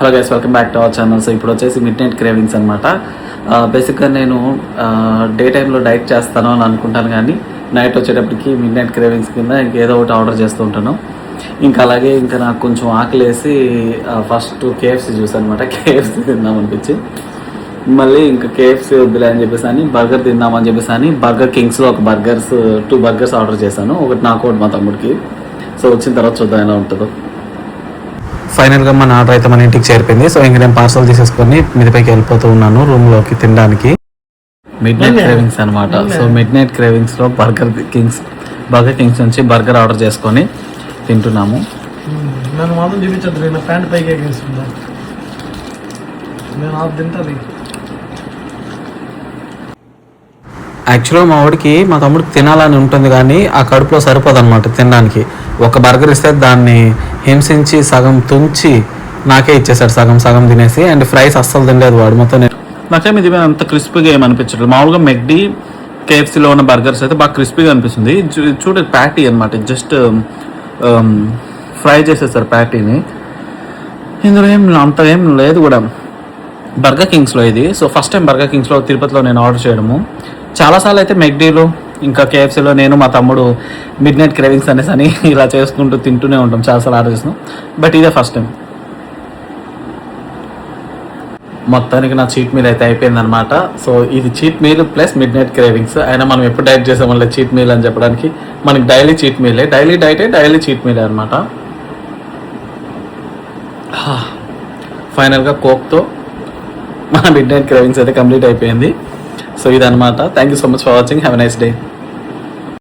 Hello guys, welcome back to our channel. So ఇప్పుడు వచ్చేసి mid night cravings అనమాట. బేసిక్గా నేను డే టైంలో డైట్ చేస్తాను అని అనుకుంటాను, కానీ నైట్ వచ్చేటప్పటికి మిడ్ నైట్ క్రేవింగ్స్ కింద ఇంకేదో ఒకటి ఆర్డర్ చేస్తూ ఉంటాను. ఇంకా అలాగే ఇంకా నాకు కొంచెం ఆకలేసి ఫస్ట్ కేఎఫ్సీ చూసాను అనమాట. కేఎఫ్సీ తిందామనిపించి మళ్ళీ ఇంకా కేఎఫ్సీ వద్దులే అని చెప్పేసి అని బర్గర్ తిందామని చెప్పేసి అని బర్గర్ కింగ్స్లో ఒక 2 బర్గర్స్ ఆర్డర్ చేశాను. ఒకటి నాకు, ఒకటి మా తమ్ముడికి. సో వచ్చిన తర్వాత చూద్దాం ఎలా ఉంటుందో. ఫైనల్గా మన ఆర్డర్ అయితే మన ఇంటికి చేరిపోయింది. సో ఇంక నేను పార్సల్ తీసేసుకొని మీదపైకి వెళ్ళిపోతూ ఉన్నాను రూమ్లోకి తినడానికి. మిడ్ నైట్ క్రేవింగ్స్ అనమాట. సో మిడ్ నైట్ క్రేవింగ్స్లో బర్గర్ కింగ్స్ నుంచి బర్గర్ ఆర్డర్ చేసుకొని తింటున్నాము. నన్ను మాత్రం చూపించద్దు, నేను ప్యాంట్ పైకి ఎగేస్తుందా, నేను అది తింటుంది. యాక్చువల్గా మా తమ్ముడికి తినాలని ఉంటుంది, కానీ ఆ కడుపులో సరిపోదు అనమాట తినడానికి. ఒక బర్గర్ ఇస్తే దాన్ని హింసించి సగం తుంచి నాకే ఇచ్చేసాడు, సగం తినేసి. అండ్ ఫ్రైస్ అస్సలు తినలేదు వాడు మొత్తం. నాకేమి ఇది అంత క్రిస్పీగా ఏమి అనిపించట్లేదు. మామూలుగా మెక్డీ, కేఎఫ్సీలో ఉన్న బర్గర్స్ అయితే బాగా క్రిస్పీగా అనిపిస్తుంది. చూడ ప్యాటీ అనమాట, జస్ట్ ఫ్రై చేసేస్తారు ప్యాటీని. ఇందులో అంత ఏం లేదు కూడా బర్గర్ కింగ్స్లో ఇది. సో ఫస్ట్ టైం బర్గర్ కింగ్స్లో తిరుపతిలో నేను ఆర్డర్ చేయడము. చాలాసార్లు అయితే మెక్డీలో ఇంకా కేఎఫ్సీలో నేను మా తమ్ముడు మిడ్ నైట్ క్రేవింగ్స్ అనేసి అని ఇలా చేసుకుంటూ తింటూనే ఉంటాం, చాలాసార్లు ఆర్డర్ చేస్తున్నాం. బట్ ఇదే ఫస్ట్ టైం. మొత్తానికి నా చీట్ మీల్ అయితే అయిపోయిందనమాట. సో ఇది cheat meal plus mid night cravings. అయినా మనం ఎప్పుడు డైట్ చేసాం వల్ల చీట్ మీల్ అని చెప్పడానికి, మనకి డైలీ చీట్ మీలే, డైలీ డైటే డైలీ చీట్ మీలే అనమాట. ఫైనల్గా కోక్తో మన మిడ్ నైట్ క్రేవింగ్స్ అయితే కంప్లీట్ అయిపోయింది. సో ఇదనమాట. Thank you so much for watching. Have a nice day.